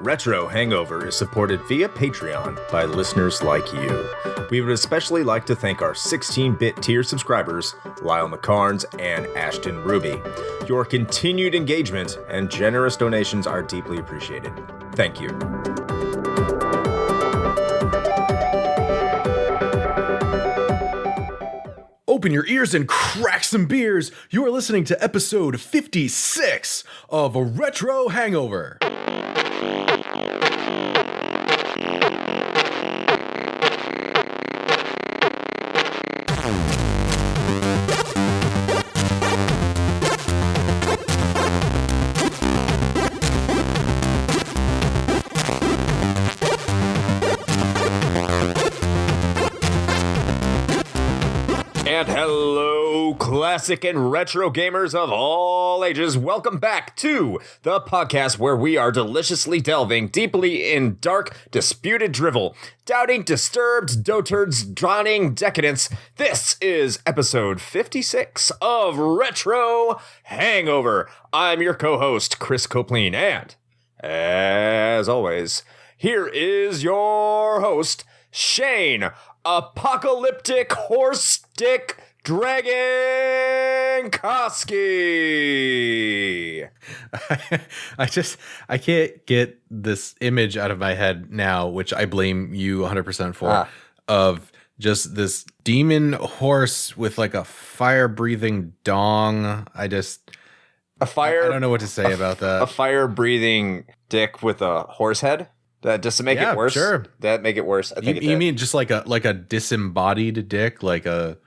Retro Hangover is supported via Patreon by listeners like you. We would especially like to thank our 16-bit tier subscribers, Lyle McCarnes and Ashton Ruby. Your continued engagement and generous donations are deeply appreciated. Thank you. Open your ears and crack some beers. You are listening to episode 56 of Retro Hangover. And hello, classic and retro gamers of all ages. Welcome back to the podcast where we are deliciously delving deeply in dark, disputed drivel, doubting, disturbed, dotards, drowning decadence. This is episode 56 of Retro Hangover. I'm your co-host, Chris Copleen, and as always, here is your host, Shane, Apocalyptic Horse Dick Dragon Koski. I can't get this image out of my head now, which I blame you 100% for, of just this demon horse with like a fire-breathing dong. I don't know what to say about that. A fire-breathing dick with a horse head? That just to make it worse. Sure. That make it worse. I think you mean just like a disembodied dick, like a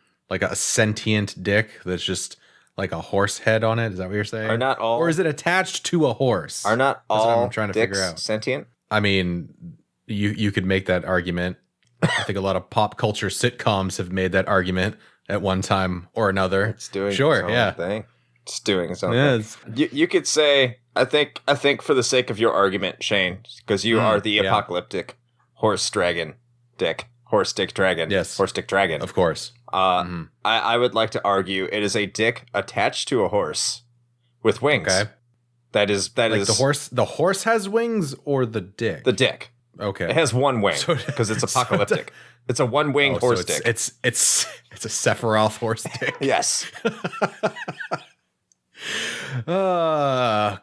sentient dick that's just like a horse head on it? Is that what you're saying? Are not all, or is it attached to a horse? Are not all that's what I'm trying to figure out. Sentient? I mean, you could make that argument. I think a lot of pop culture sitcoms have made that argument at one time or another. It's doing its own thing. It's doing its own thing. You could say, I think for the sake of your argument, Shane, because you are the apocalyptic horse dragon dick. Horse dick dragon. Yes. Horse dick dragon. Of course. I would like to argue it is a dick attached to a horse with wings. Okay. That is the horse has wings or the dick? The dick. Okay. It has one wing because it's apocalyptic. It's a one-winged horse dick. It's a Sephiroth horse dick. Yes.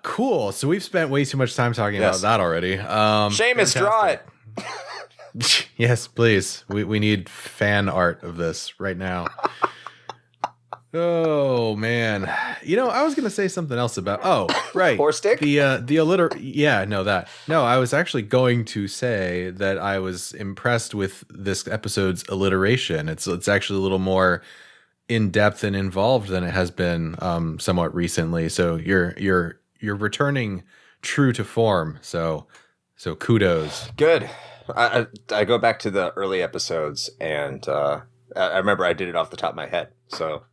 Cool. So we've spent way too much time talking about that already. Seamus, draw it. Yes, please. We need fan art of this right now. Oh man. I was gonna say something else about right. Horse dick? I was actually going to say that I was impressed with this episode's alliteration. It's actually a little more in depth and involved than it has been somewhat recently. So you're returning true to form. So kudos. Good. I go back to the early episodes, and I remember I did it off the top of my head. So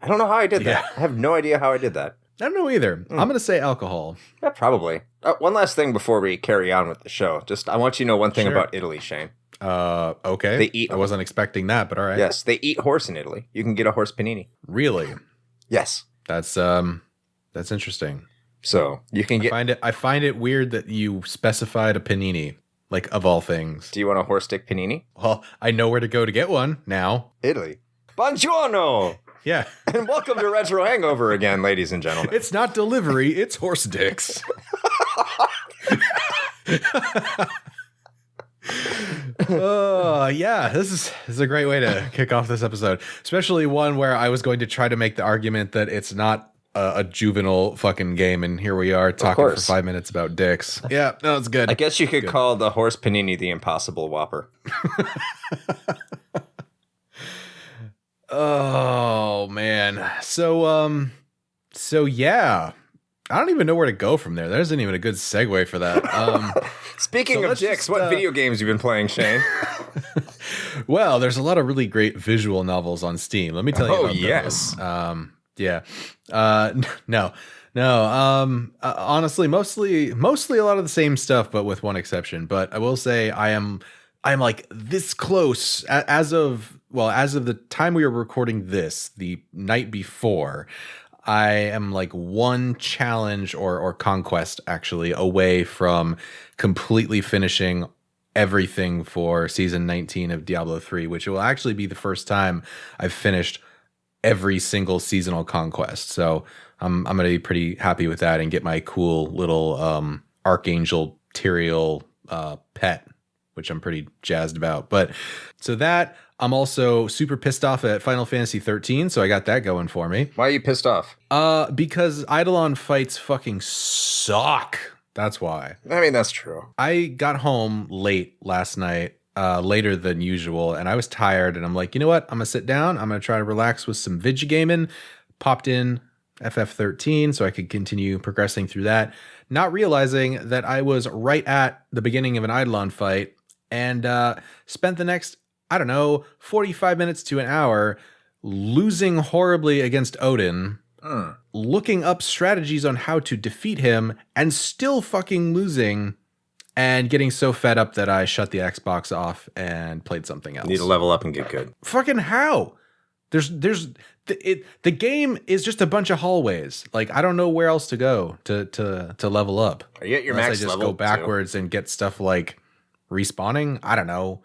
I don't know how I did that. I have no idea how I did that. I don't know either. I'm going to say alcohol. Yeah, probably. One last thing before we carry on with the show. Just I want you to know one thing about Italy, Shane. Okay. They eat. I wasn't expecting that, but all right. Yes, they eat horse in Italy. You can get a horse panini. Really? Yes. That's interesting. So you can get. I find it weird that you specified a panini, like of all things. Do you want a horse dick panini? Well, I know where to go to get one now. Italy. Buongiorno. Yeah. And welcome to Retro Hangover again, ladies and gentlemen. It's not delivery, it's horse dicks. This is a great way to kick off this episode, especially one where I was going to try to make the argument that it's not a juvenile fucking game, and here we are talking for 5 minutes about dicks. Yeah, no, it's good. I guess you could call the horse panini the Impossible Whopper. Oh man, so yeah. I don't even know where to go from there. There isn't even a good segue for that. Speaking of dicks, what video games you been playing, Shane? Well, there's a lot of really great visual novels on Steam. Let me tell you about yes. those. No. Honestly, mostly a lot of the same stuff, but with one exception. But I will say I am I'm like this close as of the time we were recording this, the night before. I am like one challenge or conquest actually away from completely finishing everything for season 19 of Diablo 3, which will actually be the first time I've finished every single seasonal conquest. So I'm going to be pretty happy with that and get my cool little Archangel Tyrael pet, which I'm pretty jazzed about. But so that, I'm also super pissed off at Final Fantasy 13, so I got that going for me. Why are you pissed off? Because Eidolon fights fucking suck. That's why. I mean, that's true. I got home late last night, later than usual, and I was tired, and I'm like, you know what? I'm gonna sit down. I'm gonna try to relax with some video gaming. Popped in FF13 so I could continue progressing through that, not realizing that I was right at the beginning of an Eidolon fight, and spent the next, I don't know, 45 minutes to an hour losing horribly against Odin, looking up strategies on how to defeat him, and still fucking losing, and getting so fed up that I shut the Xbox off and played something else. Need to level up and get good. Fucking how? The game is just a bunch of hallways. Like, I don't know where else to go to level up. Are you at your max level? I just level go backwards and get stuff like respawning. I don't know.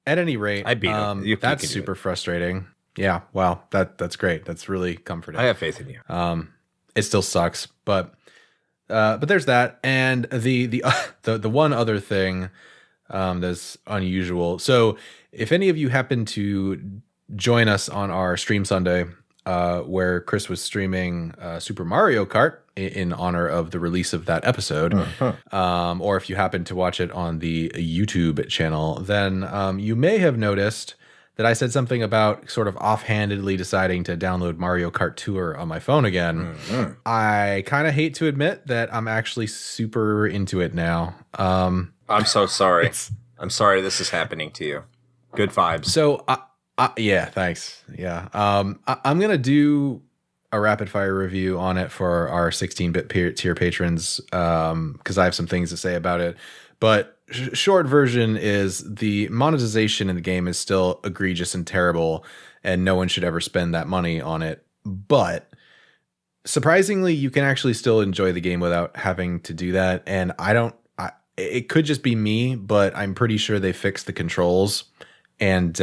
At any rate, I beat him. That's super frustrating. Yeah, wow, that's great. That's really comforting. I have faith in you. It still sucks, but there's that, and the one other thing that's unusual. So, if any of you happen to join us on our stream Sunday, where Chris was streaming Super Mario Kart in honor of the release of that episode, or if you happen to watch it on the YouTube channel, then you may have noticed that I said something about sort of offhandedly deciding to download Mario Kart Tour on my phone again. I kind of hate to admit that I'm actually super into it now. I'm so sorry. I'm sorry this is happening to you. Good vibes. So, yeah, thanks. Yeah. I'm going to do a rapid fire review on it for our 16-bit tier patrons, because I have some things to say about it. But short version is the monetization in the game is still egregious and terrible, and no one should ever spend that money on it. But surprisingly, you can actually still enjoy the game without having to do that. And it could just be me, but I'm pretty sure they fixed the controls, and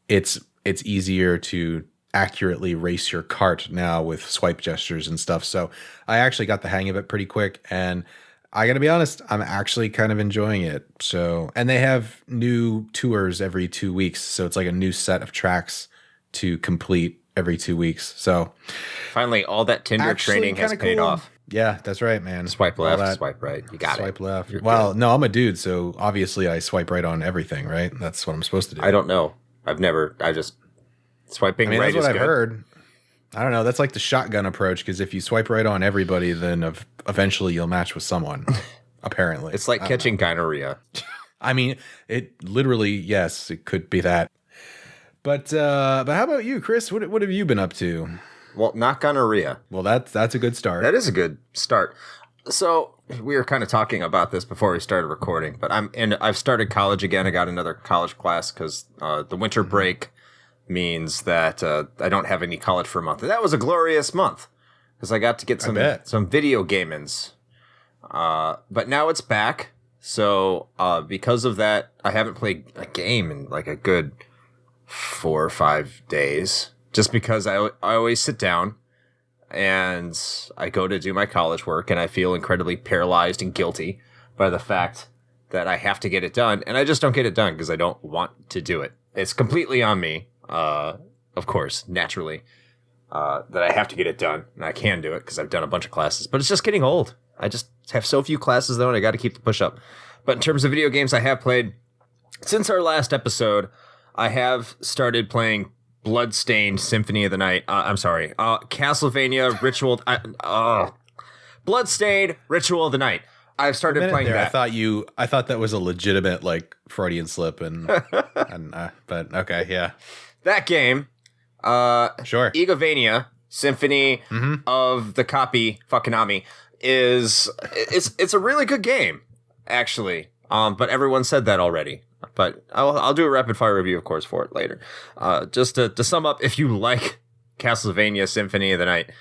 it's easier to accurately race your cart now with swipe gestures and stuff. So I actually got the hang of it pretty quick, and I gotta be honest, I'm actually kind of enjoying it. So, and they have new tours every 2 weeks, so it's like a new set of tracks to complete every 2 weeks. So finally, all that Tinder training has paid off. Yeah, that's right, man. Swipe left, swipe right. You got swipe left. Well, no, I'm a dude, so obviously I swipe right on everything, right? That's what I'm supposed to do. I don't know. I just swiping right that's what is I've heard. I don't know. That's like the shotgun approach, because if you swipe right on everybody, then eventually you'll match with someone, apparently. It's like catching gonorrhea. I mean, it literally, yes, it could be that. But how about you, Chris? What have you been up to? Well, not gonorrhea. Well, that's a good start. That is a good start. So we were kind of talking about this before we started recording, but I've started college again. I got another college class because the winter break means that I don't have any college for a month. And that was a glorious month because I got to get some video gamins. But now it's back. So because of that, I haven't played a game in like a good 4 or 5 days, just because I always sit down and I go to do my college work and I feel incredibly paralyzed and guilty by the fact that I have to get it done. And I just don't get it done because I don't want to do it. It's completely on me. Of course, naturally, that I have to get it done, and I can do it because I've done a bunch of classes, but it's just getting old. I just have so few classes, though, and I got to keep the push up. But in terms of video games I have played, since our last episode, I have started playing Bloodstained Symphony of the Night. Castlevania Ritual... Bloodstained Ritual of the Night. I've started playing that. I thought that was a legitimate, like, Freudian slip, but okay, yeah. That game, sure. Igavania Symphony of the Copy Fuckinami it's a really good game, actually. But everyone said that already. But I'll do a rapid fire review, of course, for it later. Just to sum up, if you like Castlevania Symphony of the Night,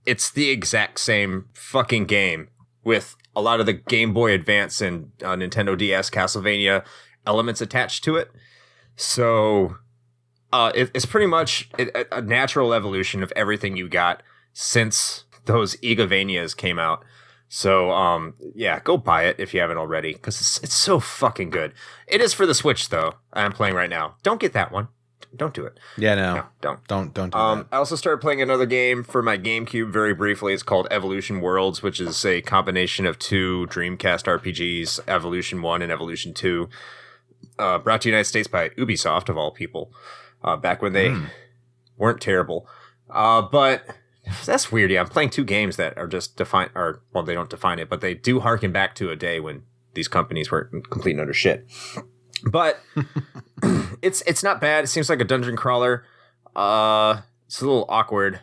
it's the exact same fucking game with a lot of the Game Boy Advance and Nintendo DS Castlevania elements attached to it. So it's pretty much a natural evolution of everything you got since those Igavanias came out. So, yeah, go buy it if you haven't already, because it's so fucking good. It is for the Switch, though. I'm playing right now. Don't get that one. Don't do it. Yeah, no don't do that. I also started playing another game for my GameCube very briefly. It's called Evolution Worlds, which is a combination of two Dreamcast RPGs, Evolution 1 and Evolution 2, brought to the United States by Ubisoft, of all people, back when they weren't terrible. But that's weird. Yeah, I'm playing two games that are just they don't define it, but they do harken back to a day when these companies were complete and utter shit. But it's not bad. It seems like a dungeon crawler. It's a little awkward.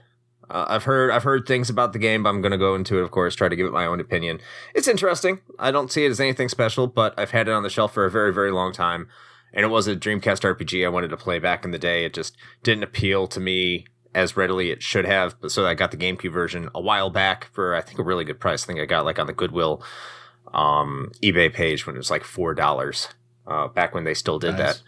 I've heard things about the game, but I'm gonna go into it, of course, try to give it my own opinion. It's interesting. I don't see it as anything special, but I've had it on the shelf for a very, very long time, and it was a Dreamcast RPG I wanted to play back in the day. It just didn't appeal to me as readily it should have, so I got the GameCube version a while back for, I think, a really good price. I think I got like on the Goodwill eBay page when it was like $4. Back when they still did that.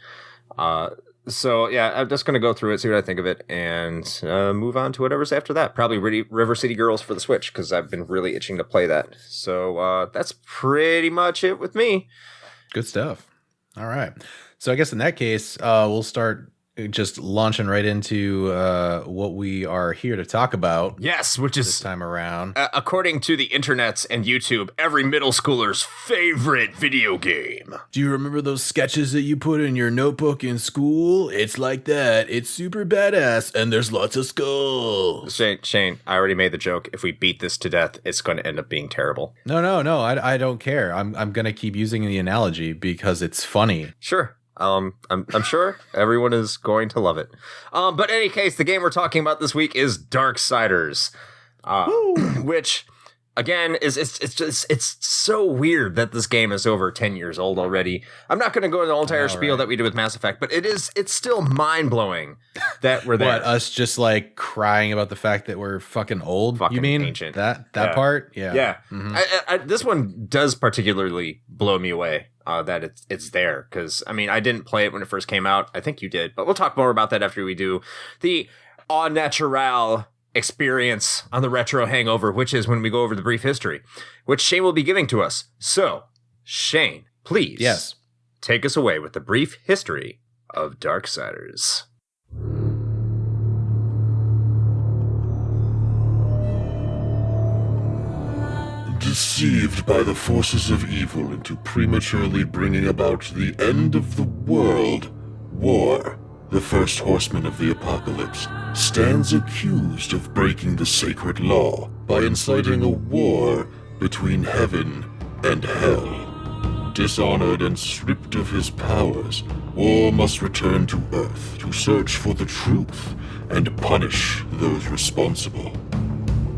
So yeah, I'm just going to go through it, see what I think of it, and move on to whatever's after that. Probably River City Girls for the Switch, because I've been really itching to play that. So that's pretty much it with me. Good stuff. All right. So I guess in that case, we'll start just launching right into what we are here to talk about. Yes, which is this time around, according to the internets and YouTube, every middle schooler's favorite video game. Do you remember those sketches that you put in your notebook in school? It's like that. It's super badass, and there's lots of skulls. Shane, I already made the joke. If we beat this to death, it's going to end up being terrible. No. I don't care. I'm going to keep using the analogy because it's funny. Sure. I'm sure everyone is going to love it. But in any case, the game we're talking about this week is Darksiders, which again it's so weird that this game is over 10 years old already. I'm not going to go into the entire spiel that we did with Mass Effect, but it's still mind blowing that we're there. What, us just like crying about the fact that we're fucking old? Fucking you mean ancient. that part? Yeah. Yeah. Mm-hmm. This one does particularly blow me away. That it's there, because I mean, I didn't play it when it first came out. I think you did, but we'll talk more about that after we do the au naturel experience on the retro hangover, which is when we go over the brief history, which Shane will be giving to us. So, Shane, please, take us away with the brief history of Darksiders. Deceived by the forces of evil into prematurely bringing about the end of the world, War, the first horseman of the apocalypse, stands accused of breaking the sacred law by inciting a war between heaven and hell. Dishonored and stripped of his powers, War must return to Earth to search for the truth and punish those responsible.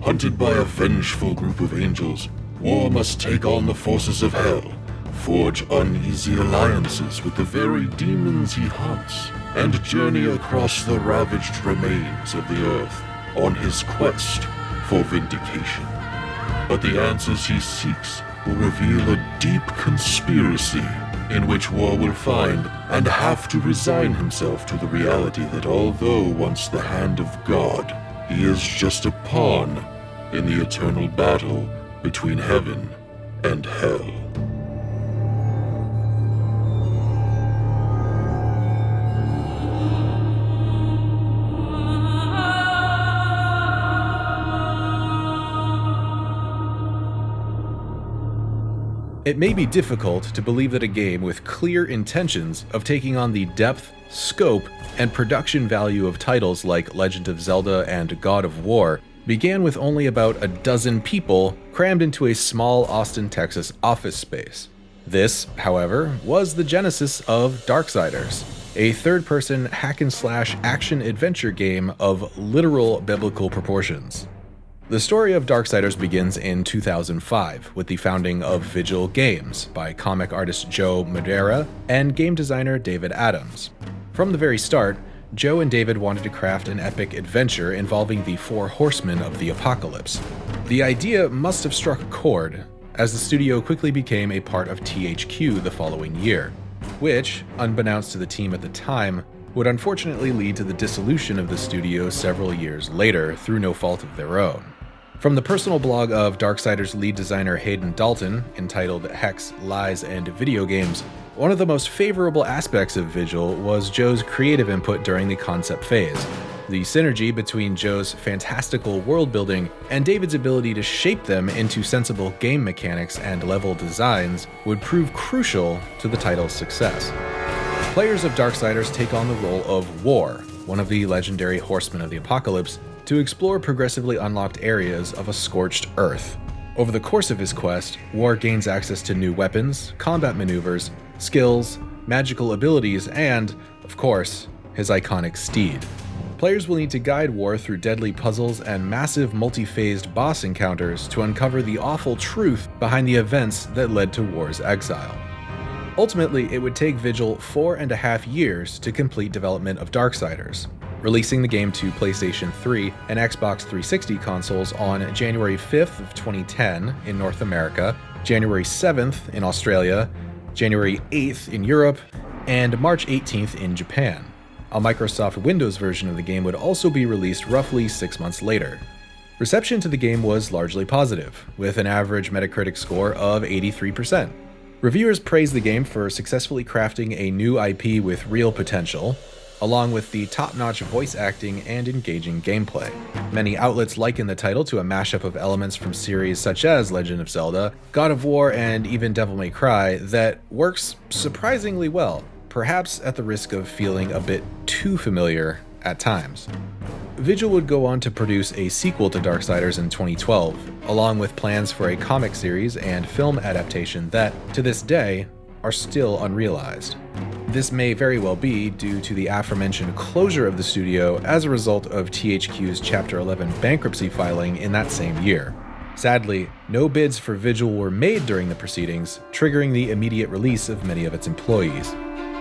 Hunted by a vengeful group of angels, War must take on the forces of hell, forge uneasy alliances with the very demons he hunts, and journey across the ravaged remains of the earth on his quest for vindication. But the answers he seeks will reveal a deep conspiracy in which War will find and have to resign himself to the reality that although once the hand of God, he is just a pawn in the eternal battle between heaven and hell. It may be difficult to believe that a game with clear intentions of taking on the depth, scope, and production value of titles like Legend of Zelda and God of War began with only about a dozen people crammed into a small Austin, Texas office space. This, however, was the genesis of Darksiders, a third-person hack-and-slash action-adventure game of literal biblical proportions. The story of Darksiders begins in 2005 with the founding of Vigil Games by comic artist Joe Madureira and game designer David Adams. From the very start, Joe and David wanted to craft an epic adventure involving the Four Horsemen of the Apocalypse. The idea must have struck a chord, as the studio quickly became a part of THQ the following year, which, unbeknownst to the team at the time, would unfortunately lead to the dissolution of the studio several years later through no fault of their own. From the personal blog of Darksiders lead designer Hayden Dalton, entitled Hex, Lies, and Video Games, one of the most favorable aspects of Vigil was Joe's creative input during the concept phase. The synergy between Joe's fantastical world building and David's ability to shape them into sensible game mechanics and level designs would prove crucial to the title's success. Players of Darksiders take on the role of War, one of the legendary horsemen of the apocalypse, to explore progressively unlocked areas of a scorched earth. Over the course of his quest, War gains access to new weapons, combat maneuvers, skills, magical abilities, and, of course, his iconic steed. Players will need to guide War through deadly puzzles and massive multi-phased boss encounters to uncover the awful truth behind the events that led to War's exile. Ultimately, it would take Vigil 4.5 years to complete development of Darksiders, releasing the game to PlayStation 3 and Xbox 360 consoles on January 5th of 2010 in North America, January 7th in Australia, January 8th in Europe, and March 18th in Japan. A Microsoft Windows version of the game would also be released roughly 6 months later. Reception to the game was largely positive, with an average Metacritic score of 83%. Reviewers praised the game for successfully crafting a new IP with real potential, along with the top-notch voice acting and engaging gameplay. Many outlets liken the title to a mashup of elements from series such as Legend of Zelda, God of War, and even Devil May Cry that works surprisingly well, perhaps at the risk of feeling a bit too familiar at times. Vigil would go on to produce a sequel to Darksiders in 2012, along with plans for a comic series and film adaptation that, to this day, are still unrealized. This may very well be due to the aforementioned closure of the studio as a result of THQ's Chapter 11 bankruptcy filing in that same year. Sadly, no bids for Vigil were made during the proceedings, triggering the immediate release of many of its employees.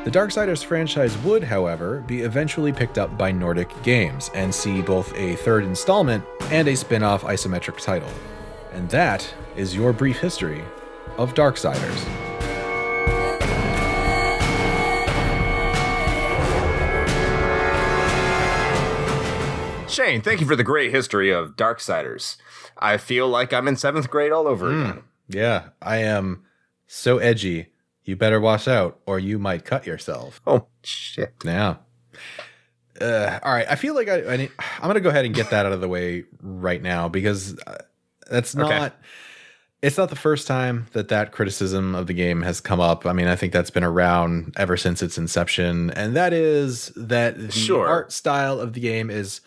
The Darksiders franchise would, however, be eventually picked up by Nordic Games and see both a third installment and a spin-off isometric title. And that is your brief history of Darksiders. Shane, thank you for the great history of Darksiders. I feel like I'm in 7th grade all over again. Yeah, I am so edgy. You better watch out, or you might cut yourself. Oh, shit. Yeah. All right, I feel like I'm going to go ahead and get that out of the way right now, because that's not... Okay. It's not the first time that criticism of the game has come up. I mean, I think that's been around ever since its inception, and that is that the art style of the game is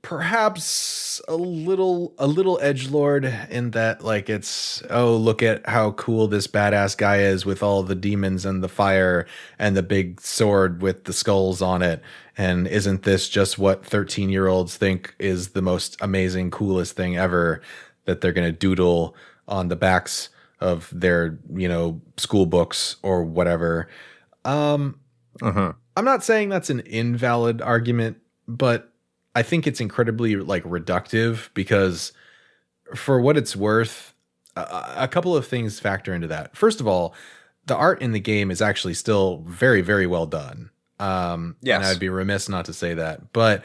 perhaps a little edgelord in that, like, it's, oh, look at how cool this badass guy is with all the demons and the fire and the big sword with the skulls on it. And isn't this just what 13-year-olds think is the most amazing, coolest thing ever that they're going to doodle on the backs of their, school books or whatever. I'm not saying that's an invalid argument, but I think it's incredibly reductive, because for what it's worth, a couple of things factor into that. First of all, the art in the game is actually still very, very well done. Yes. And I'd be remiss not to say that. But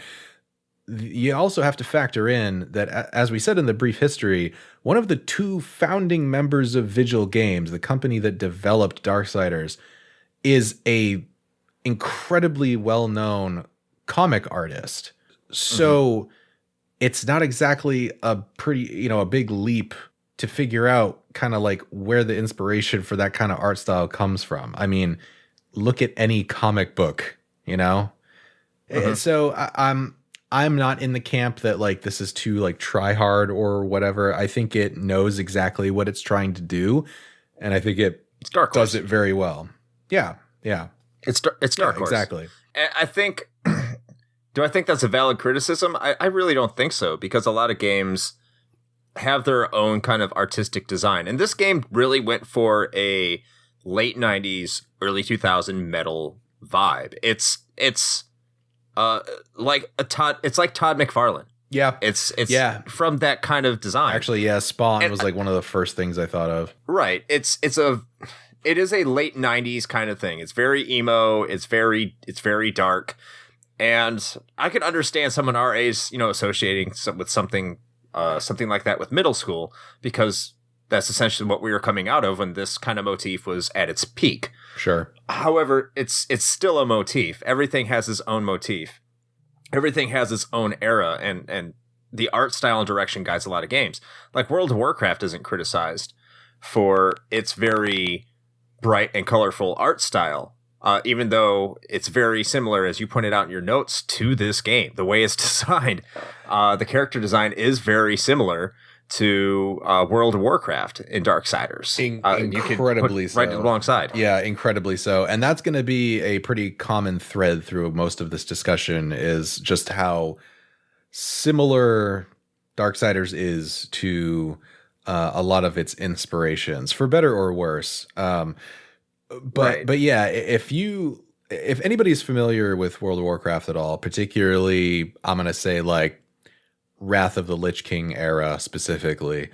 you also have to factor in that, as we said in the brief history, one of the 2 founding members of Vigil Games, the company that developed Darksiders, is a incredibly well-known comic artist. So it's not exactly a big leap to figure out kind of like where the inspiration for that kind of art style comes from. I mean, look at any comic book, So I'm not in the camp that this is too try hard or whatever. I think it knows exactly what it's trying to do, and I think it does it very well. Yeah. It's Dark Horse. Exactly. And I think, do I think that's a valid criticism? I really don't think so, because a lot of games have their own kind of artistic design. And this game really went for a late 90s, early 2000 metal vibe. It's like Todd McFarlane. Yeah. It's from that kind of design. Actually, yeah, Spawn was like one of the first things I thought of. Right. It is a late 90s kind of thing. It's very emo, it's very dark. And I could understand someone our age, associating with something like that with middle school, because that's essentially what we were coming out of when this kind of motif was at its peak. Sure. However, it's still a motif. Everything has its own motif. Everything has its own era, and the art style and direction guides a lot of games. Like World of Warcraft isn't criticized for its very bright and colorful art style, even though it's very similar, as you pointed out in your notes, to this game. The way it's designed, the character design is very similar to World of Warcraft in Darksiders. Incredibly so. Right alongside. Yeah, incredibly so. And that's going to be a pretty common thread through most of this discussion, is just how similar Darksiders is to a lot of its inspirations, for better or worse. But yeah, if anybody's familiar with World of Warcraft at all, particularly, I'm going to say like Wrath of the Lich King era specifically,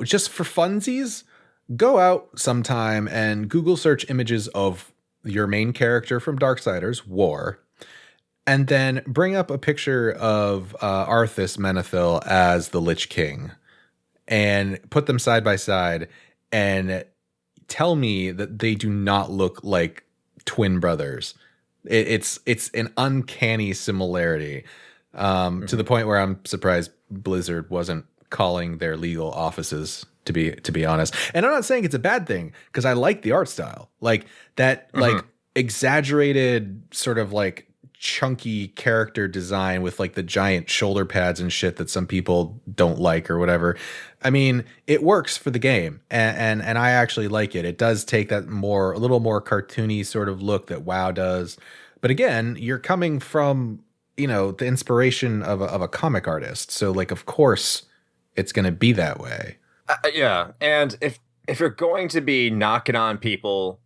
just for funsies, go out sometime and Google search images of your main character from Darksiders, War, and then bring up a picture of Arthas Menethil as the Lich King and put them side by side and tell me that they do not look like twin brothers. It's an uncanny similarity. To the point where I'm surprised Blizzard wasn't calling their legal offices, to be honest. And I'm not saying it's a bad thing, because I like the art style, like that, like exaggerated sort of like chunky character design with like the giant shoulder pads and shit that some people don't like or whatever. I mean, it works for the game, and I actually like it. It does take that a little more cartoony sort of look that WoW does. But again, you're coming from the inspiration of a comic artist. So like, of course it's going to be that way. Yeah. And if you're going to be knocking on people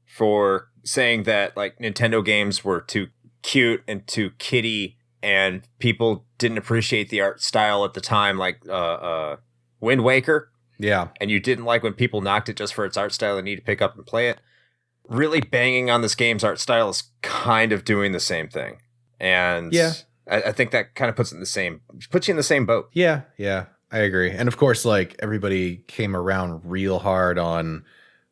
for saying that like Nintendo games were too cute and too kiddie and people didn't appreciate the art style at the time, like Wind Waker. Yeah. And you didn't like when people knocked it just for its art style and need to pick up and play it. Really banging on this game's art style is kind of doing the same thing. And yeah, I think that kind of puts you in the same boat. Yeah, I agree. And of course, like, everybody came around real hard on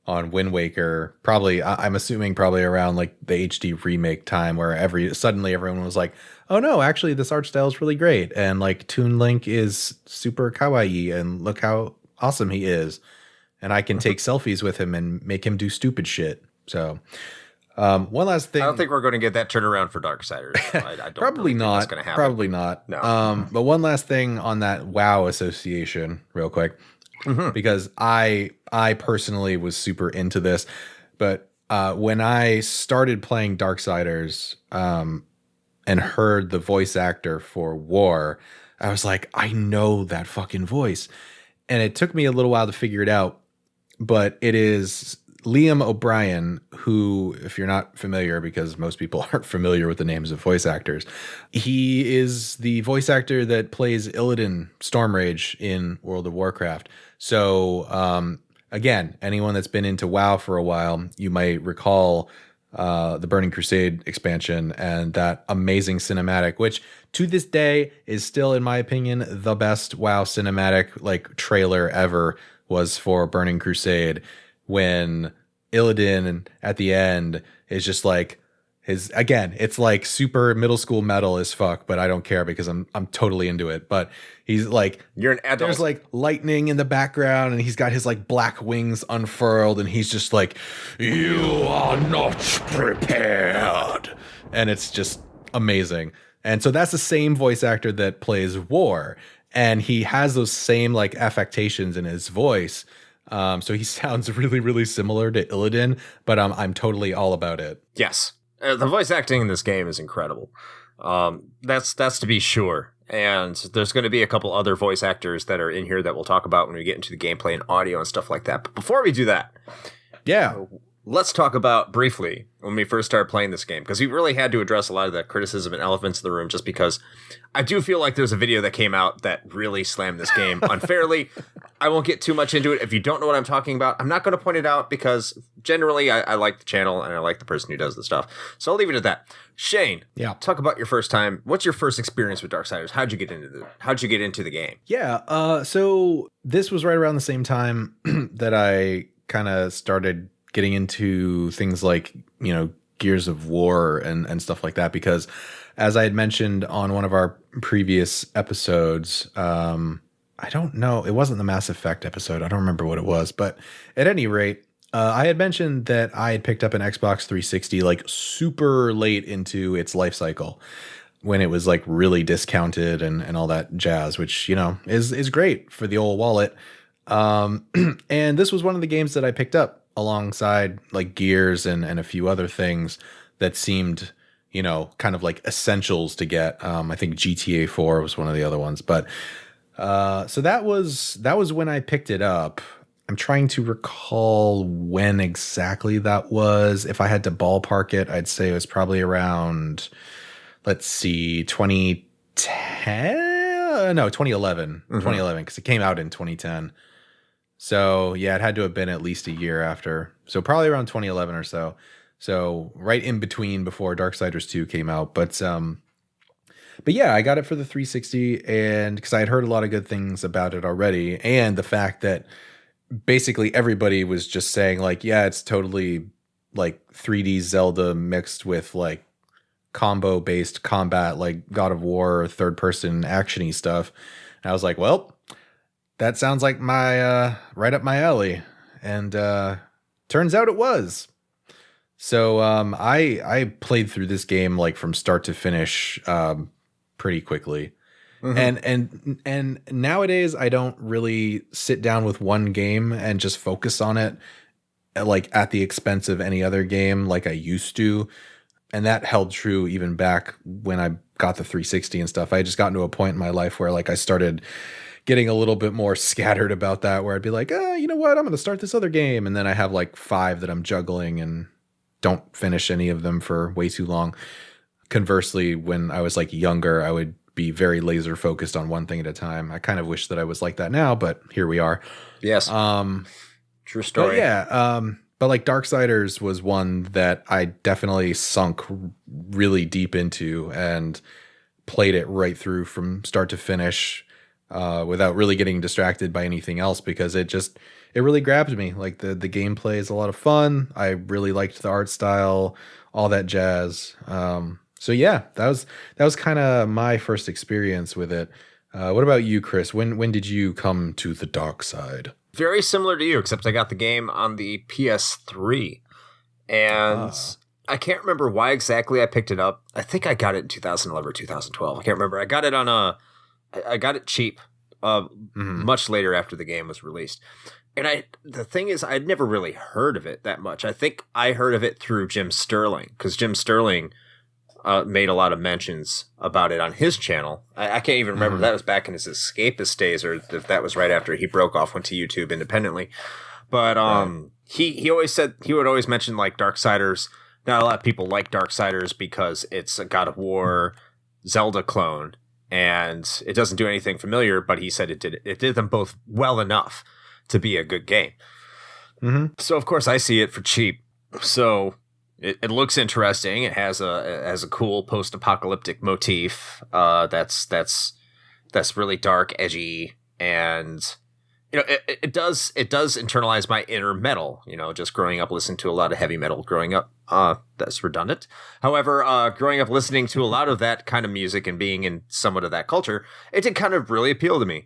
Wind Waker. Probably, I'm assuming probably around like the HD remake time, where suddenly everyone was like, "Oh no, actually, this art style is really great," and like Toon Link is super kawaii, and look how awesome he is, and I can take selfies with him and make him do stupid shit. So. One last thing. I don't think we're going to get that turnaround for Darksiders. I don't Probably really not. That's going to happen. Probably not. No. But one last thing on that WoW association, real quick, because I personally was super into this, but when I started playing Darksiders, and heard the voice actor for War, I was like, I know that fucking voice, and it took me a little while to figure it out, but it is Liam O'Brien, who, if you're not familiar, because most people aren't familiar with the names of voice actors, he is the voice actor that plays Illidan Stormrage in World of Warcraft. So, again, anyone that's been into WoW for a while, you might recall the Burning Crusade expansion and that amazing cinematic, which to this day is still, in my opinion, the best WoW cinematic like trailer ever, was for Burning Crusade, when Illidan at the end is just like it's like super middle school metal as fuck, but I don't care because I'm totally into it. But he's like, you're an adult. There's like lightning in the background, and he's got his like black wings unfurled, and he's just like, "You are not prepared," and it's just amazing. And so that's the same voice actor that plays War, and he has those same like affectations in his voice. So he sounds really, really similar to Illidan, but I'm totally all about it. Yes. The voice acting in this game is incredible. That's to be sure. And there's going to be a couple other voice actors that are in here that we'll talk about when we get into the gameplay and audio and stuff like that. But before we do that, let's talk about briefly when we first started playing this game, because we really had to address a lot of the criticism and elephants in the room, just because I do feel like there's a video that came out that really slammed this game unfairly. I won't get too much into it. If you don't know what I'm talking about, I'm not going to point it out, because generally I like the channel and I like the person who does the stuff. So I'll leave it at that. Shane, talk about your first time. What's your first experience with Darksiders? How'd you get into the game? Yeah, so this was right around the same time that I kind of started getting into things like, Gears of War and stuff like that, because as I had mentioned on one of our previous episodes, I don't know, it wasn't the Mass Effect episode. I don't remember what it was, but at any rate, I had mentioned that I had picked up an Xbox 360 like super late into its life cycle, when it was like really discounted and all that jazz, which, is great for the old wallet. And this was one of the games that I picked up alongside like Gears and a few other things that seemed, kind of like essentials to get. I think GTA 4 was one of the other ones, but so that was when I picked it up. I'm trying to recall when exactly that was. If I had to ballpark it, I'd say it was probably around, let's see, 2011. 2011, because it came out in 2010. So yeah, it had to have been at least a year after. So probably around 2011 or so. So right in between before Darksiders 2 came out. But yeah, I got it for the 360, and because I had heard a lot of good things about it already, and the fact that basically everybody was just saying like, yeah, it's totally like 3D Zelda mixed with like combo based combat, like God of War, third person actiony stuff. And I was like, well, that sounds like my right up my alley. And turns out it was. So I played through this game like from start to finish pretty quickly. Mm-hmm. And nowadays I don't really sit down with one game and just focus on it like at the expense of any other game like I used to. And that held true even back when I got the 360 and stuff. I had just gotten to a point in my life where like I started getting a little bit more scattered about that, where I'd be like, you know what, I'm going to start this other game. And then I have like 5 that I'm juggling and don't finish any of them for way too long. Conversely, when I was like younger, I would be very laser focused on one thing at a time. I kind of wish that I was like that now, but here we are. Yes. True story. But like Darksiders was one that I definitely sunk really deep into and played it right through from start to finish without really getting distracted by anything else, because it really grabbed me. Like the gameplay is a lot of fun. I really liked the art style, all that jazz. So yeah, that was kind of my first experience with it. What about you, Chris? When did you come to the dark side? Very similar to you, except I got the game on the PS3. And I can't remember why exactly I picked it up. I think I got it in 2011 or 2012. I can't remember. I got it I got it cheap much later after the game was released. And the thing is, I'd never really heard of it that much. I think I heard of it through Jim Sterling, because Jim Sterling made a lot of mentions about it on his channel. I can't even remember if that was back in his Escapist days or if that was right after he broke off, went to YouTube independently. But he would always mention like Darksiders. Not a lot of people like Darksiders because it's a God of War Zelda clone, and it doesn't do anything familiar. But he said it did them both well enough to be a good game. Mm-hmm. So of course I see it for cheap. So it looks interesting. It has a cool post-apocalyptic motif. That's really dark, edgy, and it does internalize my inner metal. Just growing up listening to a lot of heavy metal growing up. That's redundant. However, growing up listening to a lot of that kind of music and being in somewhat of that culture, it did kind of really appeal to me.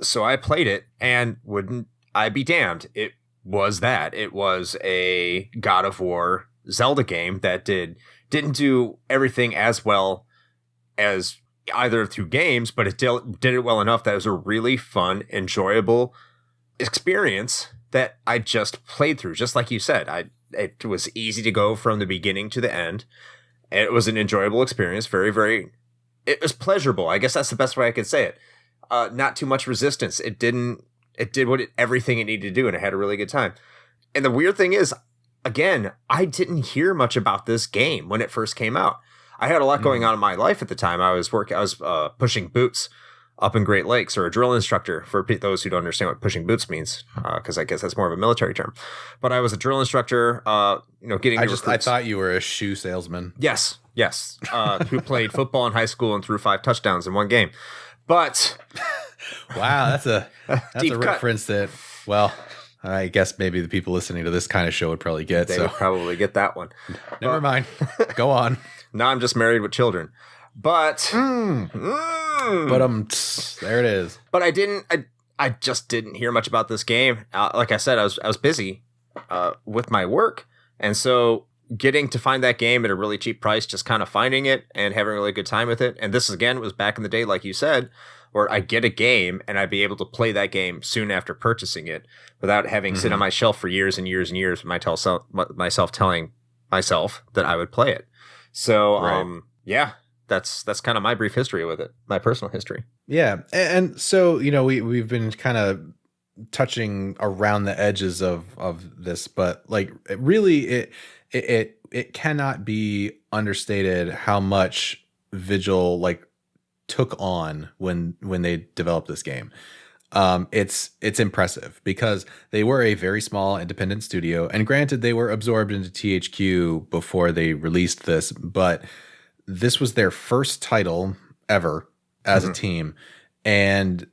So I played it, and wouldn't I be damned, it was a God of War Zelda game that didn't do everything as well as either through games, but it did it well enough that it was a really fun, enjoyable experience that I just played through. Just like you said, it was easy to go from the beginning to the end. It was an enjoyable experience, very, very it was pleasurable. I guess that's the best way I could say it. Not too much resistance. It did everything it needed to do, and it had a really good time. And the weird thing is, again, I didn't hear much about this game when it first came out. I had a lot going on in my life at the time. I was pushing boots up in Great Lakes, or a drill instructor, for those who don't understand what pushing boots means, because I guess that's more of a military term. But I was a drill instructor, getting I thought you were a shoe salesman. Yes, who played football in high school and threw 5 touchdowns in one game. But wow, that's a reference that, well, I guess maybe the people listening to this kind of show would probably get. They would probably get that one. Never mind. Go on. Now I'm just married with children. But there it is. But I just didn't hear much about this game. Like I said, I was busy with my work, and so getting to find that game at a really cheap price, just kind of finding it and having a really good time with it. And this again was back in the day, like you said, where I get a game and I'd be able to play that game soon after purchasing it without having sit on my shelf for years and years and years. Myself telling myself that I would play it. So right. Yeah. That's kind of my brief history with it, my personal history. Yeah. And so, we've been kind of touching around the edges of this, but like really it cannot be understated how much Vigil like took on when they developed this game. It's impressive because they were a very small independent studio, and granted they were absorbed into THQ before they released this, but this was their first title ever as a team. And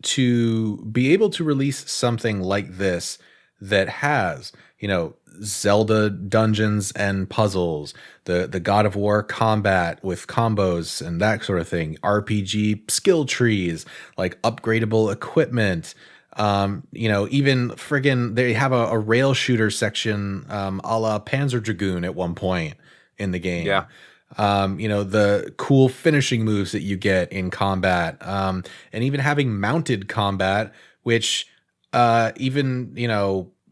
to be able to release something like this that has, Zelda dungeons and puzzles, the God of War combat with combos and that sort of thing, RPG skill trees, like upgradable equipment, even friggin' they have a rail shooter section a la Panzer Dragoon at one point in the game. Yeah. The cool finishing moves that you get in combat, and even having mounted combat, which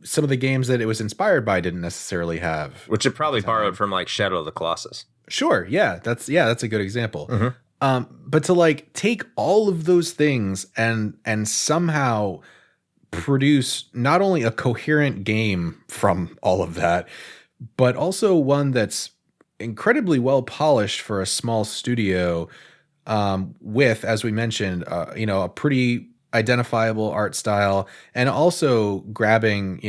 some of the games that it was inspired by didn't necessarily have. Which it probably borrowed from like Shadow of the Colossus. Sure, yeah, that's a good example. But to like take all of those things and somehow produce not only a coherent game from all of that, but also one that's incredibly well polished for a small studio, with, as we mentioned, a pretty identifiable art style, and also grabbing,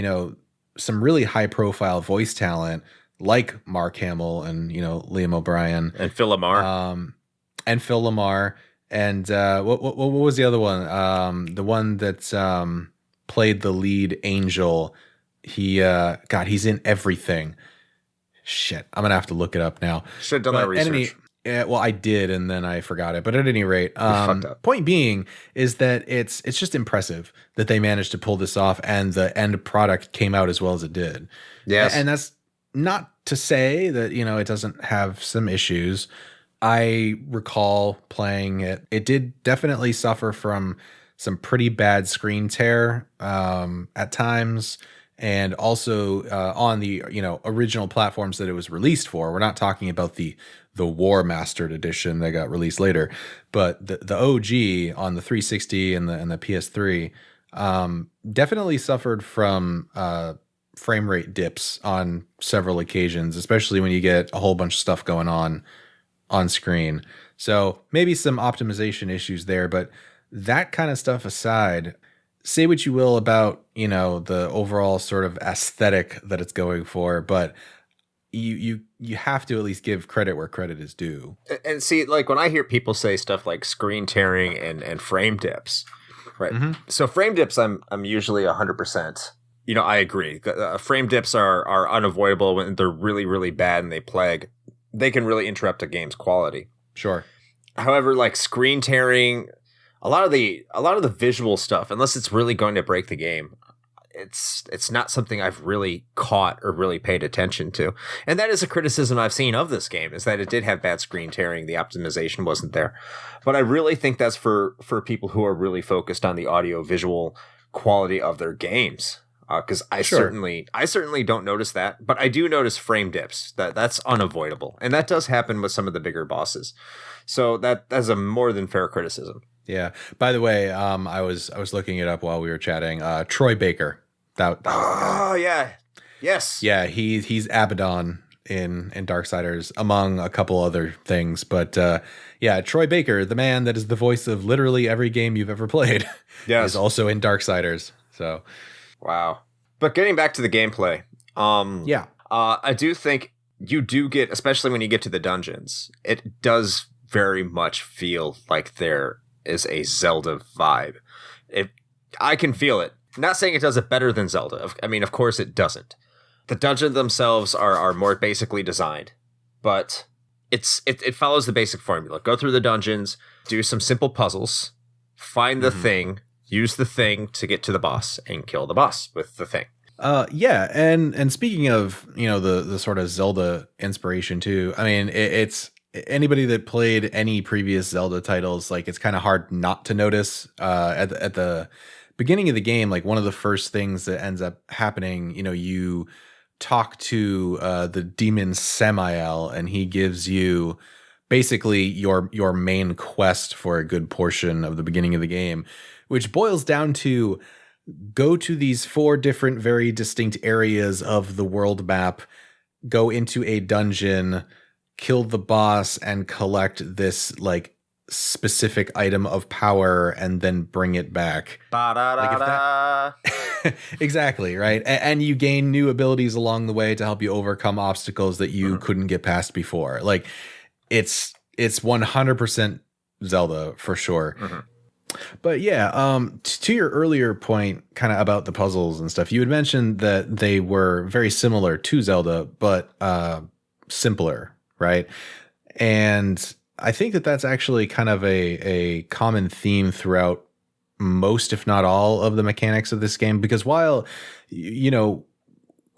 some really high profile voice talent like Mark Hamill and, Liam O'Brien and Phil Lamar, and what was the other one? The one that played the lead Angel. He's in everything. Shit, I'm gonna have to look it up now. Should have done that research. Well, I did, and then I forgot it. But at any rate, point being is that it's just impressive that they managed to pull this off, and the end product came out as well as it did. Yes, and that's not to say that it doesn't have some issues. I recall playing it; it did definitely suffer from some pretty bad screen tear at times. And also on the original platforms that it was released for. We're not talking about the War Mastered edition that got released later, but the OG on the 360 and the PS3 definitely suffered from frame rate dips on several occasions, especially when you get a whole bunch of stuff going on screen. So maybe some optimization issues there, but that kind of stuff aside, say what you will about, the overall sort of aesthetic that it's going for, but you have to at least give credit where credit is due. And see, like when I hear people say stuff like screen tearing and frame dips, right? So frame dips, I'm usually 100%. I agree. Frame dips are unavoidable when they're really, really bad and they plague. They can really interrupt a game's quality. Sure. However, like screen tearing, a lot of the visual stuff, unless it's really going to break the game, it's not something I've really caught or really paid attention to. And that is a criticism I've seen of this game, is that it did have bad screen tearing. The optimization wasn't there. But I really think that's for people who are really focused on the audio visual quality of their games. because I Sure. certainly don't notice that, but I do notice frame dips. That's unavoidable, and that does happen with some of the bigger bosses. So that's a more than fair criticism. Yeah. By the way, I was looking it up while we were chatting. Troy Baker. That was the guy. Oh yeah, yes, Yeah, he's Abaddon in Darksiders, among a couple other things. But yeah, Troy Baker, the man that is the voice of literally every game you've ever played, yes, is also in Darksiders. So wow. But getting back to the gameplay, yeah, I do think you do get, especially when you get to the dungeons, it does very much feel like there is a Zelda vibe. I can feel it. Not saying it does it better than Zelda. I mean, of course it doesn't. The dungeons themselves are more basically designed, but it follows the basic formula. Go through the dungeons, do some simple puzzles, find the thing, use the thing to get to the boss, and kill the boss with the thing. Yeah, and speaking of, the sort of Zelda inspiration too, I mean, it's anybody that played any previous Zelda titles, like, it's kind of hard not to notice at the beginning of the game, like, one of the first things that ends up happening, you talk to the demon Samael, and he gives you basically your main quest for a good portion of the beginning of the game, which boils down to go to these 4 different, very distinct areas of the world map, go into a dungeon, kill the boss, and collect this, like, specific item of power, and then bring it back. Exactly, right? And you gain new abilities along the way to help you overcome obstacles that you couldn't get past before. Like, it's 100% Zelda for sure. But yeah, to your earlier point, kind of about the puzzles and stuff, you had mentioned that they were very similar to Zelda, but simpler, right? And I think that that's actually kind of a common theme throughout most, if not all, of the mechanics of this game. Because while,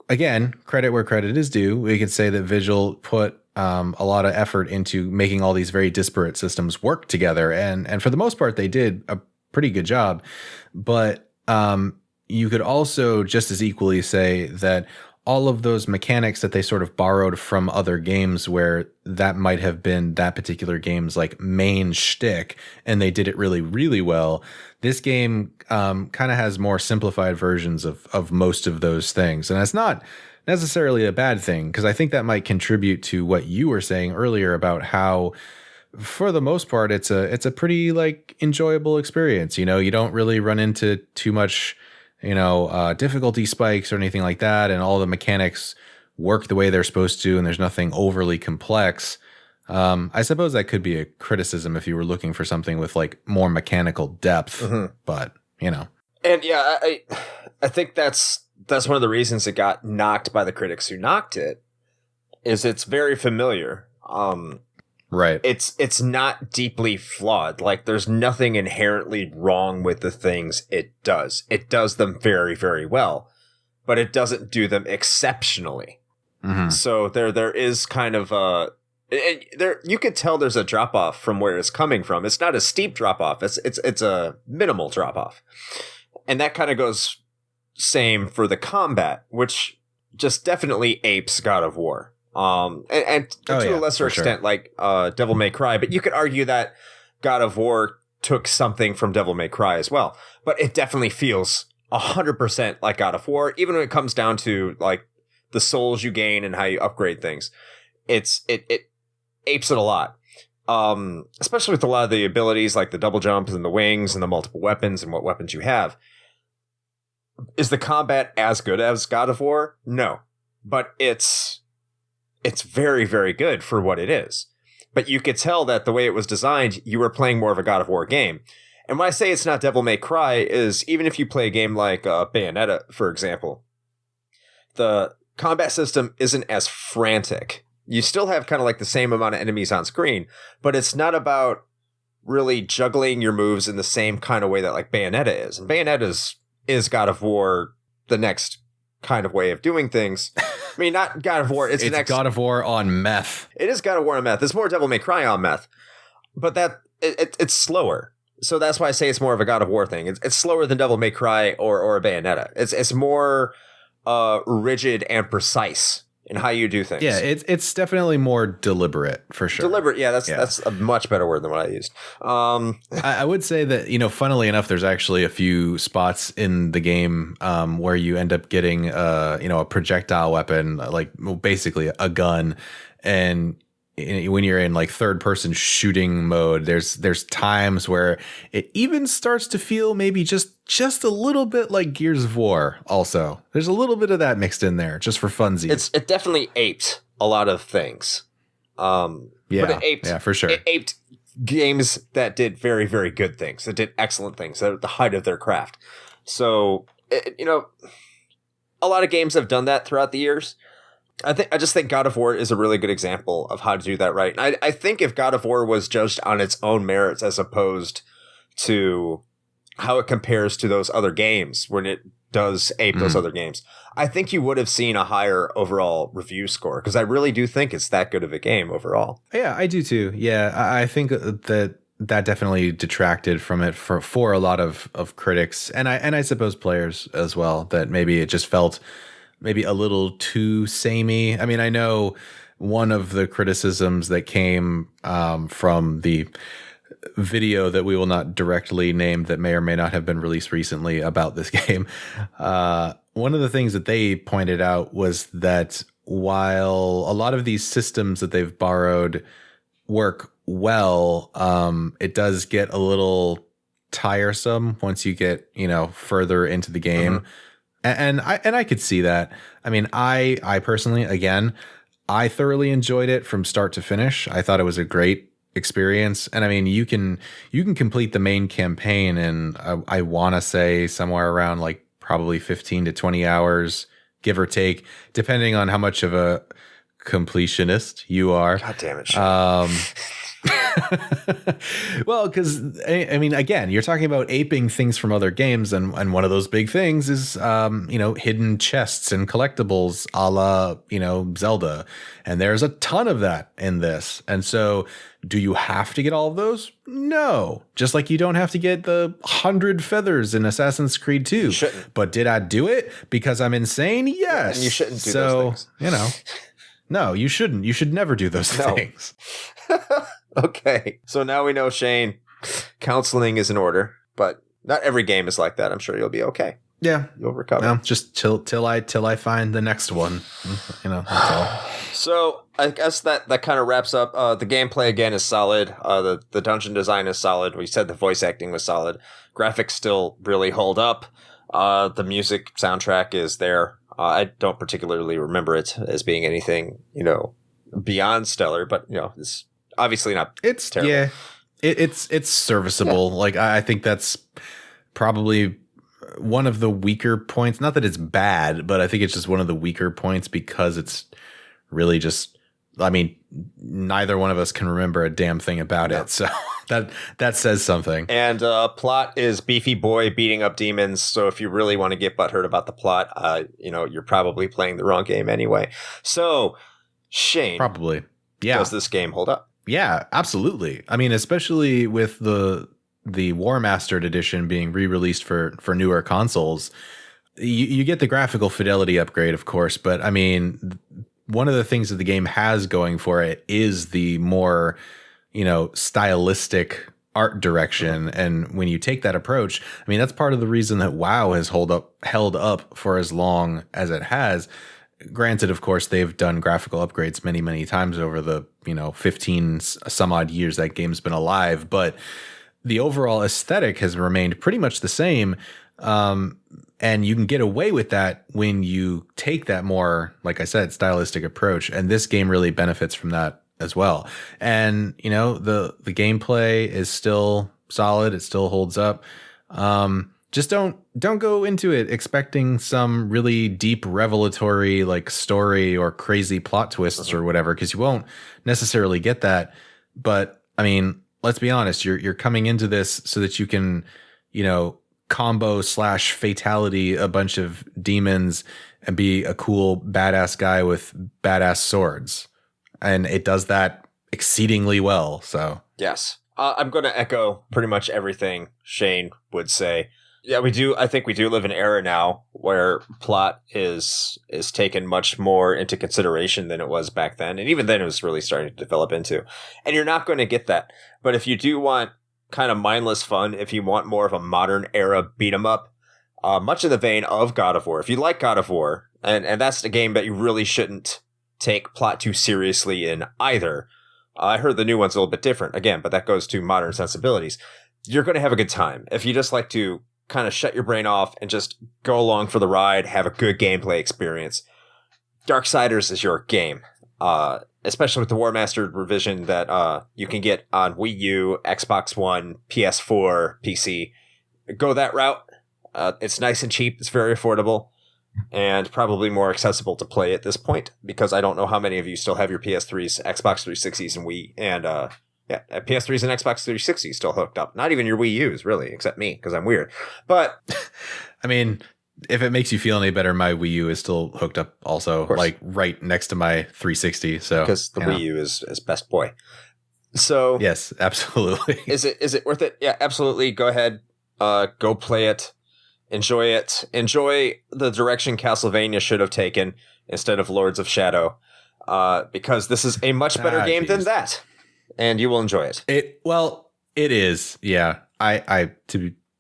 again, credit where credit is due, we could say that Vigil put a lot of effort into making all these very disparate systems work together. And for the most part, they did a pretty good job. But you could also just as equally say that all of those mechanics that they sort of borrowed from other games where that might have been that particular game's like main shtick, and they did it really, really well. This game kind of has more simplified versions of most of those things. And that's not necessarily a bad thing, because I think that might contribute to what you were saying earlier about how, for the most part, it's a pretty, like, enjoyable experience. You don't really run into too much difficulty spikes or anything like that, and all the mechanics work the way they're supposed to, and there's nothing overly complex. I suppose that could be a criticism if you were looking for something with, like, more mechanical depth, but And yeah, I think that's one of the reasons it got knocked by the critics who knocked it, is it's very familiar. Right. It's not deeply flawed. Like, there's nothing inherently wrong with the things it does. It does them very, very well, but it doesn't do them exceptionally. So there is kind of you could tell there's a drop off from where it's coming from. It's not a steep drop off. It's a minimal drop off, and that kind of goes same for the combat, which just definitely apes God of War. And to a lesser extent, like Devil May Cry, but you could argue that God of War took something from Devil May Cry as well. But it definitely feels 100% like God of War, even when it comes down to like the souls you gain and how you upgrade things. It apes it a lot, especially with a lot of the abilities like the double jumps and the wings and the multiple weapons and what weapons you have. Is the combat as good as God of War? No, but it's very, very good for what it is. But you could tell that the way it was designed, you were playing more of a God of War game. And when I say it's not Devil May Cry, is even if you play a game like Bayonetta, for example, the combat system isn't as frantic. You still have kind of like the same amount of enemies on screen, but it's not about really juggling your moves in the same kind of way that like Bayonetta is. And Bayonetta is God of War, the next kind of way of doing things. I mean, not God of War. It's the next God of War on meth. It is God of War on meth. It's more Devil May Cry on meth, but that it's slower. So that's why I say it's more of a God of War thing. It's slower than Devil May Cry or a Bayonetta. It's more rigid and precise in how you do things. Yeah, it's definitely more deliberate for sure. Deliberate, yeah, that's a much better word than what I used. I would say that, funnily enough, there's actually a few spots in the game where you end up getting a projectile weapon, like basically a gun, and when you're in like third person shooting mode, there's times where it even starts to feel maybe just a little bit like Gears of War. Also, there's a little bit of that mixed in there just for funsies. It definitely aped a lot of things. But for sure. It aped games that did very, very good things, that did excellent things, that are at the height of their craft. So, a lot of games have done that throughout the years. I just think God of War is a really good example of how to do that right. And I think if God of War was judged on its own merits as opposed to how it compares to those other games when it does ape those other games, I think you would have seen a higher overall review score, because I really do think it's that good of a game overall. Yeah, I do too. Yeah, I think that definitely detracted from it for a lot of critics and I suppose players as well, that maybe it just felt maybe a little too samey. I mean, I know one of the criticisms that came from the video that we will not directly name that may or may not have been released recently about this game. One of the things that they pointed out was that while a lot of these systems that they've borrowed work well, it does get a little tiresome once you get, further into the game. Mm-hmm. And I could see that. I mean, I personally, again, I thoroughly enjoyed it from start to finish. I thought it was a great experience. And I mean, you can complete the main campaign in, I want to say somewhere around like probably 15 to 20 hours, give or take, depending on how much of a completionist you are. God damn it. Well, because I mean, again, you're talking about aping things from other games, and one of those big things is hidden chests and collectibles, a la Zelda, and there's a ton of that in this. And so, do you have to get all of those? No, just like you don't have to get the 100 feathers in Assassin's Creed 2. But did I do it because I'm insane? Yes. And you shouldn't do those things. No, you shouldn't. You should never do those things. Okay, so now we know, Shane, counseling is in order, but not every game is like that. I'm sure you'll be okay. Yeah, you'll recover. No, just till I find the next one. That's all. So I guess that kind of wraps up. The gameplay again is solid. The dungeon design is solid. We said the voice acting was solid. Graphics still really hold up. The music soundtrack is there. I don't particularly remember it as being anything beyond stellar, but it's obviously not. It's terrible. Yeah, it's serviceable. Yeah. Like I think that's probably one of the weaker points. Not that it's bad, but I think it's just one of the weaker points because it's really just. I mean, neither one of us can remember a damn thing about it, so that says something. And plot is beefy boy beating up demons. So if you really want to get butthurt about the plot, you're probably playing the wrong game anyway. So Shane, probably, yeah. Does this game hold up? Yeah, absolutely. I mean, especially with the War Mastered edition being re-released for newer consoles, you get the graphical fidelity upgrade, of course. But I mean, one of the things that the game has going for it is the more, stylistic art direction. And when you take that approach, I mean, that's part of the reason that WoW has held up for as long as it has. Granted, of course, they've done graphical upgrades many, many times over the, 15 some odd years that game's been alive, but the overall aesthetic has remained pretty much the same. And you can get away with that when you take that more, like I said, stylistic approach. And this game really benefits from that as well. And, the gameplay is still solid. It still holds up. Just don't go into it expecting some really deep revelatory like story or crazy plot twists or whatever, because you won't necessarily get that. But I mean, let's be honest, you're coming into this so that you can, combo / fatality a bunch of demons and be a cool badass guy with badass swords. And it does that exceedingly well. So yes. I'm going to echo pretty much everything Shane would say. Yeah, we do. I think we do live in an era now where plot is taken much more into consideration than it was back then. And even then it was really starting to develop into. And you're not going to get that. But if you do want kind of mindless fun, if you want more of a modern era beat 'em up, much in the vein of God of War, if you like God of War, and that's the game that you really shouldn't take plot too seriously in either. I heard the new one's a little bit different again, but that goes to modern sensibilities. You're going to have a good time. If you just like to kind of shut your brain off and just go along for the ride, have a good gameplay experience, Darksiders is your game. Especially with the War Master revision that you can get on Wii U, Xbox One, PS4, PC. Go that route. It's nice and cheap. It's very affordable. And probably more accessible to play at this point, because I don't know how many of you still have your PS3s, Xbox 360s, and Wii, and PS3s and Xbox 360s still hooked up. Not even your Wii U's, really, except me, because I'm weird. But I mean, if it makes you feel any better, my Wii U is still hooked up also, like right next to my 360. So because the Wii U is best boy. So yes, absolutely. Is it worth it? Yeah, absolutely. Go ahead, go play it. Enjoy it. Enjoy the direction Castlevania should have taken instead of Lords of Shadow, because this is a much better game than that, and you will enjoy it. It is. Yeah.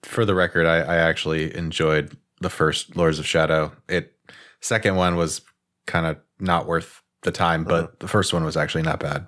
For the record, I actually enjoyed the first Lords of Shadow. Second one was kind of not worth the time, but the first one was actually not bad.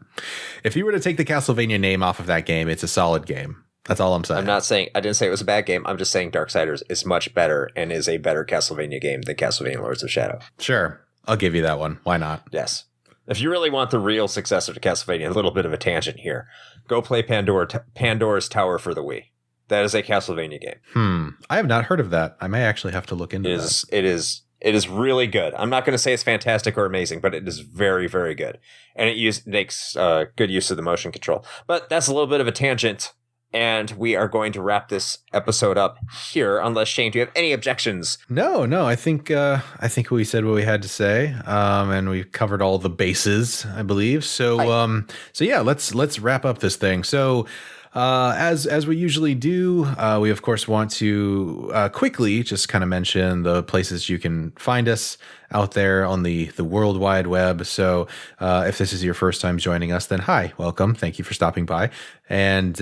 If you were to take the Castlevania name off of that game, it's a solid game. That's all I'm saying. I didn't say it was a bad game. I'm just saying Darksiders is much better and is a better Castlevania game than Castlevania Lords of Shadow. Sure. I'll give you that one. Why not? Yes. If you really want the real successor to Castlevania, a little bit of a tangent here, go play Pandora's Tower for the Wii. That is a Castlevania game. I have not heard of that. I may actually have to look into that. It is really good. I'm not going to say it's fantastic or amazing, but it is very, very good. And it makes good use of the motion control. But that's a little bit of a tangent. And we are going to wrap this episode up here, unless, Shane, do you have any objections? No. I think we said what we had to say, and we covered all the bases, I believe. So yeah, let's wrap up this thing. So as we usually do, we of course want to quickly just kind of mention the places you can find us out there on the World Wide Web. So if this is your first time joining us, then hi, welcome. Thank you for stopping by. And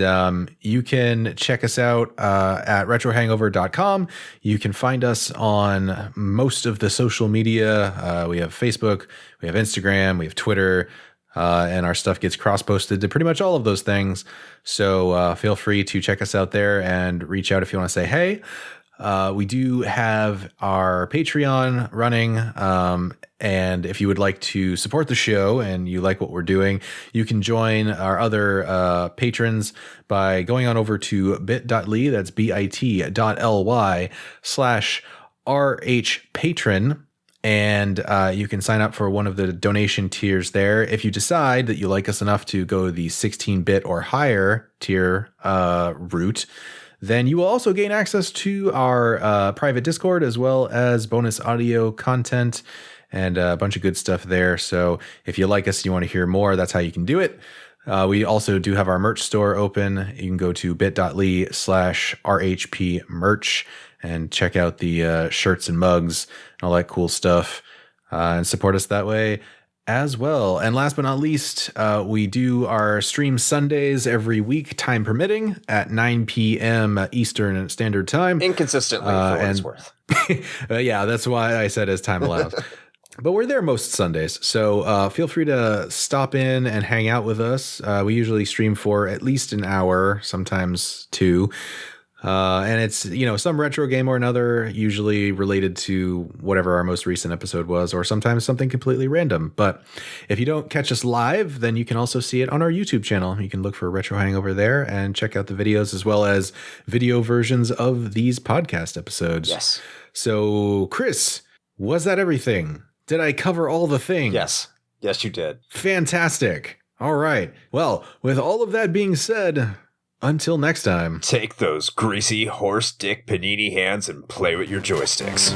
you can check us out at retrohangover.com. You can find us on most of the social media. We have Facebook, we have Instagram, we have Twitter. And our stuff gets cross-posted to pretty much all of those things. So feel free to check us out there and reach out if you want to say hey. We do have our Patreon running. And if you would like to support the show and you like what we're doing, you can join our other patrons by going on over to bit.ly, that's bit.ly/RHPatron. And you can sign up for one of the donation tiers there. If you decide that you like us enough to go the 16-bit or higher tier route, then you will also gain access to our private Discord, as well as bonus audio content and a bunch of good stuff there. So if you like us, you want to hear more, that's how you can do it. We also do have our merch store open. You can go to bit.ly/RHPmerch and check out the shirts and mugs and all that cool stuff, and support us that way as well. And last but not least, we do our stream Sundays every week, time permitting, at 9 p.m. Eastern Standard Time. Inconsistently, for what it's worth. Yeah, that's why I said as time allows. But we're there most Sundays, so feel free to stop in and hang out with us. We usually stream for at least an hour, sometimes 2. And it's, some retro game or another, usually related to whatever our most recent episode was, or sometimes something completely random. But if you don't catch us live, then you can also see it on our YouTube channel. You can look for Retro Hangover there and check out the videos, as well as video versions of these podcast episodes. Yes. So, Chris, was that everything? Did I cover all the things? Yes. Yes, you did. Fantastic. All right. Well, with all of that being said, until next time. Take those greasy horse dick panini hands and play with your joysticks.